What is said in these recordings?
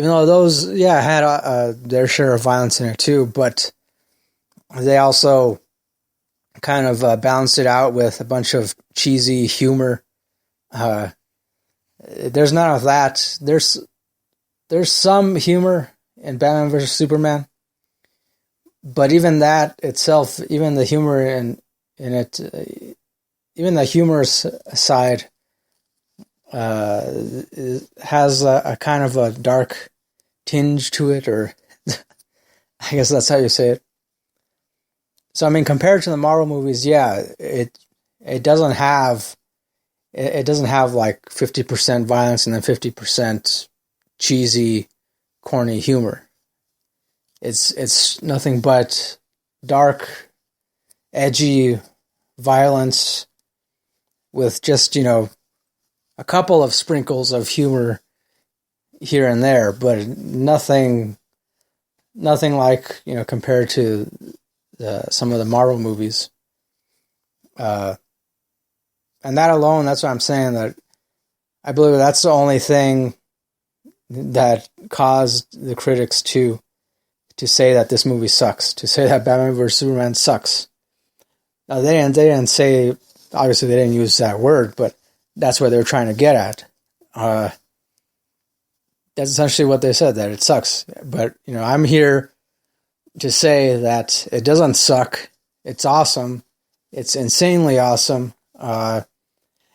Even though those, had their share of violence in it too, but they also kind of balanced it out with a bunch of cheesy humor. There's none of that. There's some humor in Batman vs. Superman, but even that itself, even the humor in it, even the humorous side, has a kind of a dark tinge to it, or I guess that's how you say it. So, I mean, compared to the Marvel movies, it doesn't have like 50% violence and then 50% cheesy, corny humor. It's nothing but dark, edgy violence with just, a couple of sprinkles of humor here and there, but nothing like, compared to some of the Marvel movies. And that alone, that's what I'm saying, that I believe that's the only thing that caused the critics to say that this movie sucks, to say that Batman vs. Superman sucks. Now, they didn't say, obviously they didn't use that word, but that's what they were trying to get at. That's essentially what they said, that it sucks. But, I'm here to say that it doesn't suck. It's awesome. It's insanely awesome.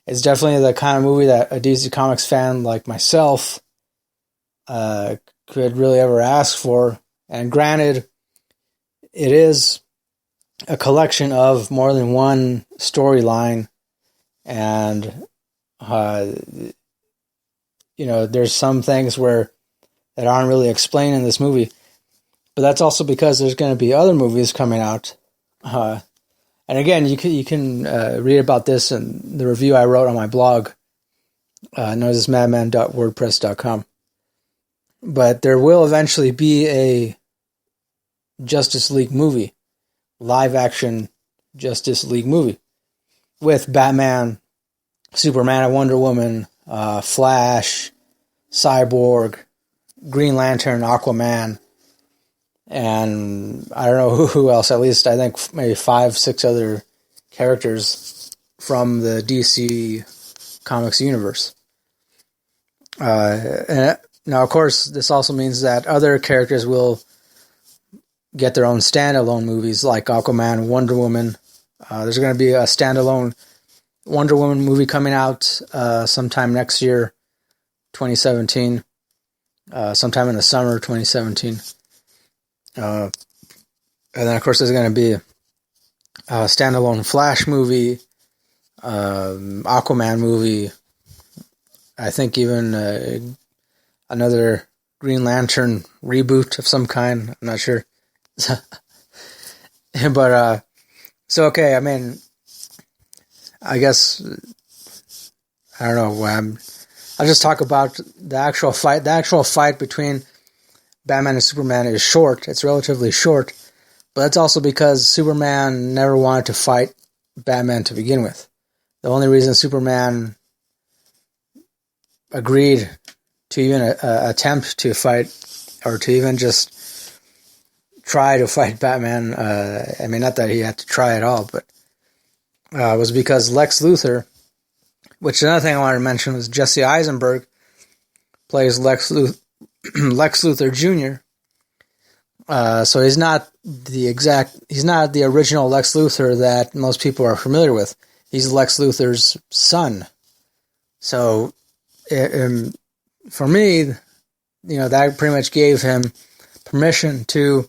It's definitely the kind of movie that a DC Comics fan like myself could really ever ask for. And granted, it is a collection of more than one storyline, and there's some things that aren't really explained in this movie, but that's also because there's going to be other movies coming out. And again, you can read about this in the review I wrote on my blog, noiselessmadman.wordpress.com. But there will eventually be a Justice League movie, live-action Justice League movie, with Batman, Superman and Wonder Woman, Flash, Cyborg, Green Lantern, Aquaman, and I don't know who else, at least I think maybe 5-6 other characters from the DC Comics universe. And now, of course, this also means that other characters will get their own standalone movies, like Aquaman, Wonder Woman. There's going to be a standalone Wonder Woman movie coming out sometime next year, 2017, sometime in the summer 2017. And then, of course, there's going to be a standalone Flash movie, Aquaman movie, I think even another Green Lantern reboot of some kind. I'm not sure. But, so, okay, I mean, I guess, I don't know, I'll just talk about the actual fight. The actual fight between Batman and Superman is short. It's relatively short, but that's also because Superman never wanted to fight Batman to begin with. The only reason Superman agreed to even attempt to fight, or to even just try to fight Batman, I mean, not that he had to try at all, but was because Lex Luthor, which another thing I wanted to mention was Jesse Eisenberg plays Lex Luthor Jr. So he's not the original Lex Luthor that most people are familiar with. He's Lex Luthor's son. So for me, that pretty much gave him permission to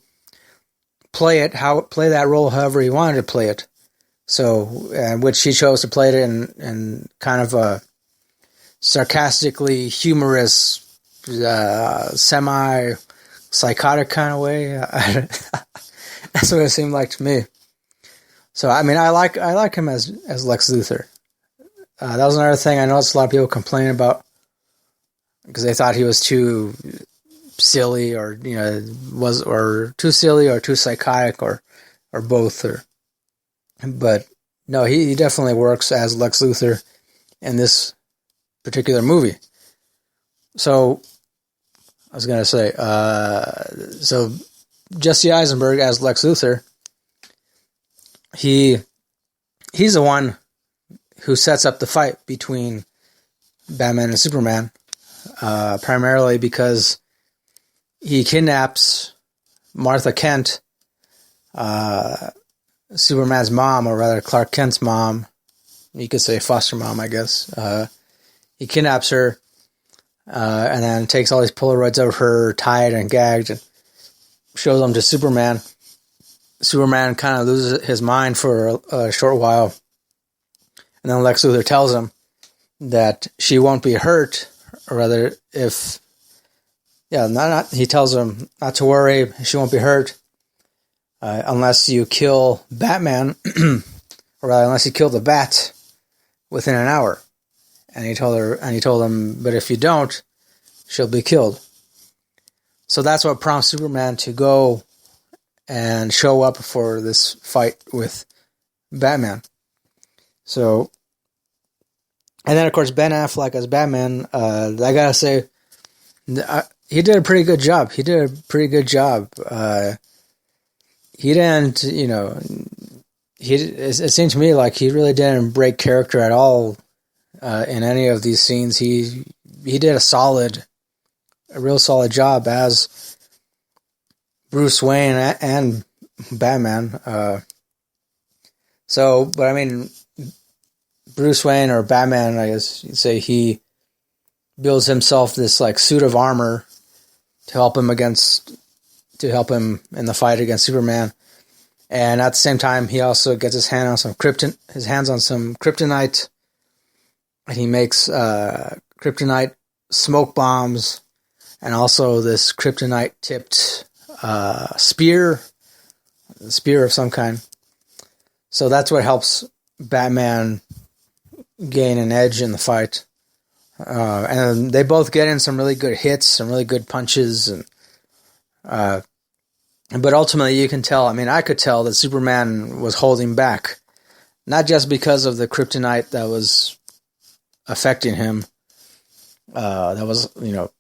play that role however he wanted to play it. So, which he chose to play it in kind of a sarcastically humorous, semi-psychotic kind of way. That's what it seemed like to me. So, I mean, I like him as Lex Luthor. That was another thing I noticed a lot of people complain about, because they thought he was too silly, or too silly or too psychotic, or both, but no, he definitely works as Lex Luthor in this particular movie. So I was going to say, so Jesse Eisenberg as Lex Luthor, he's the one who sets up the fight between Batman and Superman, primarily because he kidnaps Martha Kent, Superman's mom, or rather Clark Kent's mom. You could say foster mom, I guess. He kidnaps her, and then takes all these Polaroids of her tied and gagged and shows them to Superman. Superman kind of loses his mind for a short while. And then Lex Luthor tells him that she won't be hurt, or rather, he tells him not to worry, she won't be hurt unless you kill Batman, or rather, unless you kill the Bat within an hour. And he told him, but if you don't, she'll be killed. So that's what prompts Superman to go and show up for this fight with Batman. So, and then of course Ben Affleck as Batman, I gotta say, he did a pretty good job. He didn't, it seemed to me like he really didn't break character at all in any of these scenes. He did a real solid job as Bruce Wayne and Batman. But I mean, Bruce Wayne or Batman, I guess you'd say, he builds himself this like suit of armor to help him in the fight against Superman. And at the same time, he also gets his hands on some kryptonite, and he makes kryptonite smoke bombs, and also this kryptonite-tipped spear of some kind. So that's what helps Batman gain an edge in the fight. And they both get in some really good hits, some really good punches, and but ultimately you can tell, I mean, I could tell that Superman was holding back, not just because of the kryptonite that was affecting him, that was,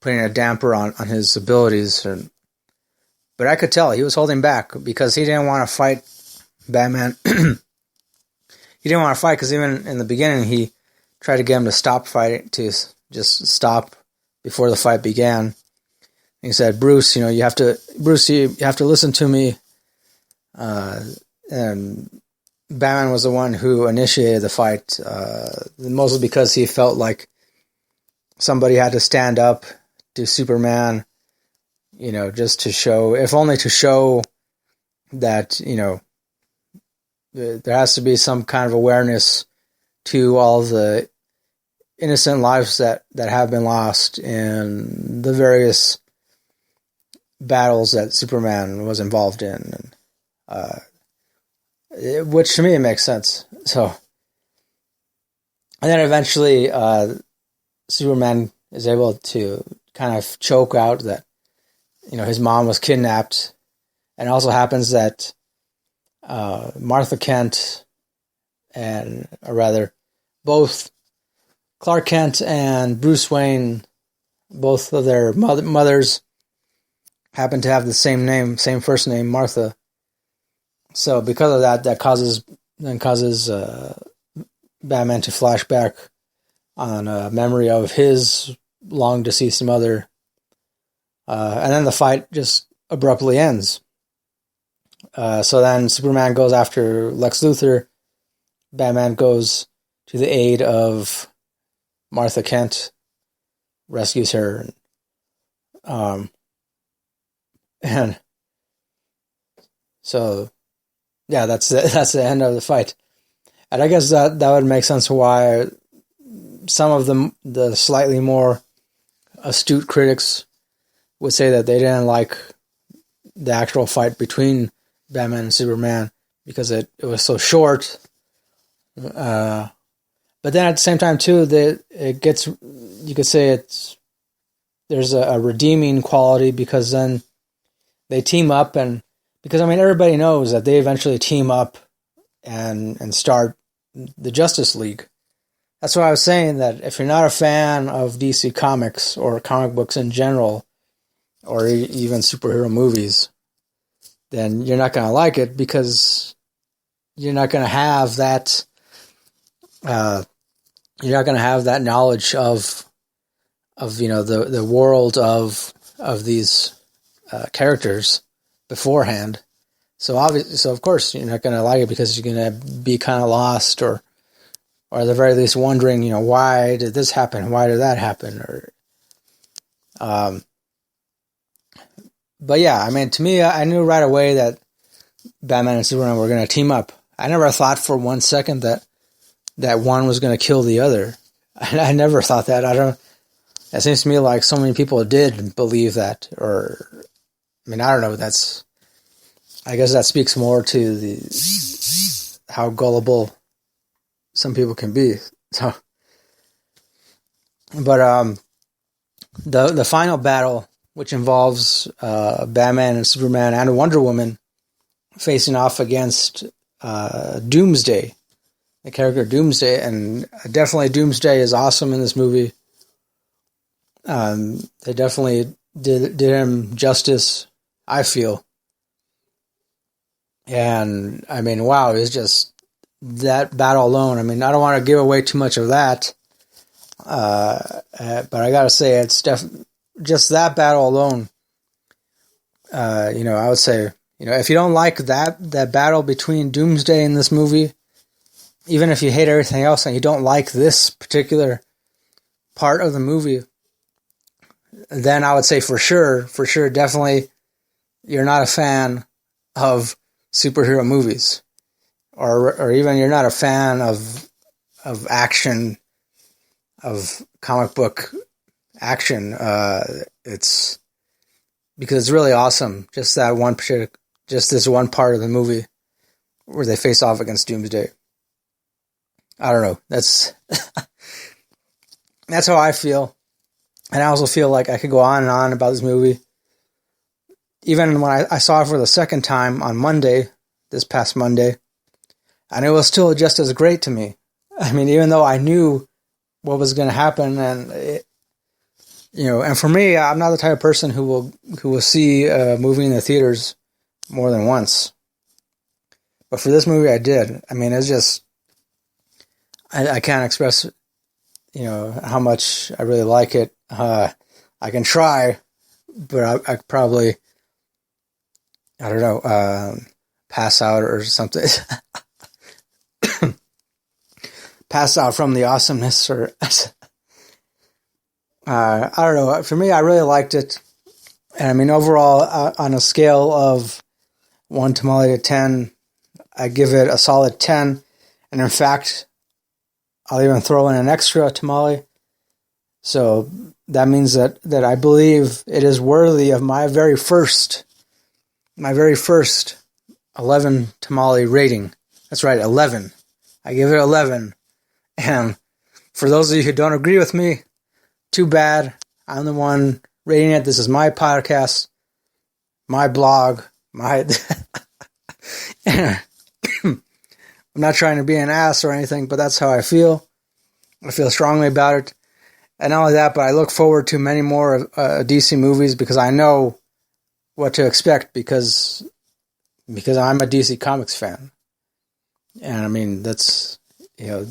putting a damper on his abilities, but I could tell he was holding back because he didn't want to fight Batman. He didn't want to fight because even in the beginning he tried to get him to stop fighting, to just stop before the fight began. He said, Bruce, you have to listen to me. And Batman was the one who initiated the fight, mostly because he felt like somebody had to stand up to Superman, just to show, if only to show that, there has to be some kind of awareness to all the innocent lives that have been lost in the various battles that Superman was involved in, which to me makes sense. So, and then eventually, Superman is able to kind of choke out that, his mom was kidnapped, and it also happens that Martha Kent both Clark Kent and Bruce Wayne, both of their mothers happen to have the same first name, Martha. So because of that causes Batman to flash back on a memory of his long deceased mother, and then the fight just abruptly ends. So then Superman goes after Lex Luthor. Batman goes to the aid of Martha Kent, rescues her, and so, yeah, that's the end of the fight. And I guess that would make sense why some of the slightly more astute critics would say that they didn't like the actual fight between Batman and Superman because it was so short. But then at the same time too, you could say there's a redeeming quality because then they team up, and because everybody knows that they eventually team up and start the Justice League. That's why I was saying that if you're not a fan of DC Comics or comic books in general, or even superhero movies, then you're not going to like it because you're not going to have that. You're not going to have that knowledge of the world of these characters beforehand. So of course you're not going to like it because you're going to be kind of lost, or at the very least wondering, why did this happen? Why did that happen? But yeah, I mean, to me, I knew right away that Batman and Superman were going to team up. I never thought for 1 second that one was going to kill the other. I never thought that. It seems to me like so many people did believe that, or, I mean, I don't know. I guess that speaks more to how gullible some people can be. So, but the final battle, which involves Batman and Superman and Wonder Woman facing off against Doomsday, the character Doomsday, and definitely Doomsday is awesome in this movie. They definitely did him justice, I feel. And I mean, wow, it's just that battle alone. I mean, I don't want to give away too much of that, but I gotta say, it's just that battle alone. I would say, if you don't like that battle between Doomsday in this movie, even if you hate everything else and you don't like this particular part of the movie, then I would say for sure, definitely, you're not a fan of superhero movies, or even you're not a fan of action, of comic book action. It's because it's really awesome. Just this one part of the movie where they face off against Doomsday. I don't know. That's how I feel. And I also feel like I could go on and on about this movie. Even when I saw it for the second time on Monday, this past Monday, and it was still just as great to me. I mean, even though I knew what was going to happen, and and for me, I'm not the type of person who will see a movie in the theaters more than once. But for this movie, I did. I mean, it's just I can't express how much I really like it. I can try, but I probably, I don't know, pass out or something. Pass out from the awesomeness, or I don't know. For me, I really liked it. And I mean, overall, on a scale of 1 tamale to 10, I give it a solid 10. And in fact, I'll even throw in an extra tamale. So that means that I believe it is worthy of my very first 11 tamale rating. That's right, 11. I give it 11. And for those of you who don't agree with me, too bad. I'm the one rating it. This is my podcast, my blog, I'm not trying to be an ass or anything, but that's how I feel. I feel strongly about it. And not only that, but I look forward to many more DC movies because I know what to expect because I'm a DC Comics fan. And I mean, that's, to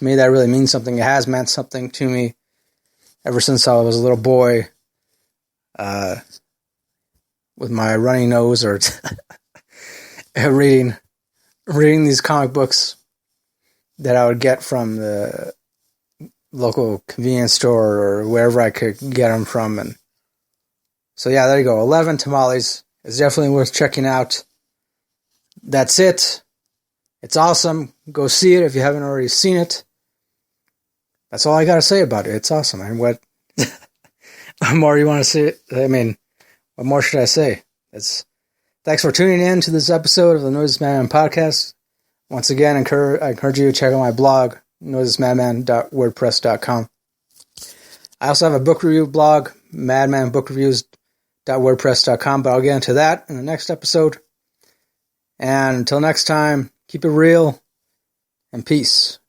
me, that really means something. It has meant something to me ever since I was a little boy, with my runny nose, or reading these comic books that I would get from the local convenience store or wherever I could get them from. And so, yeah, there you go. 11 tamales is definitely worth checking out. That's it. It's awesome. Go see it if you haven't already seen it. That's all I got to say about it. It's awesome. And what more you want to say? I mean, what more should I say? Thanks for tuning in to this episode of the Noiseless Madman podcast. Once again, I encourage you to check out my blog, noiselessmadman.wordpress.com. I also have a book review blog, madmanbookreviews.wordpress.com, but I'll get into that in the next episode. And until next time, keep it real and peace.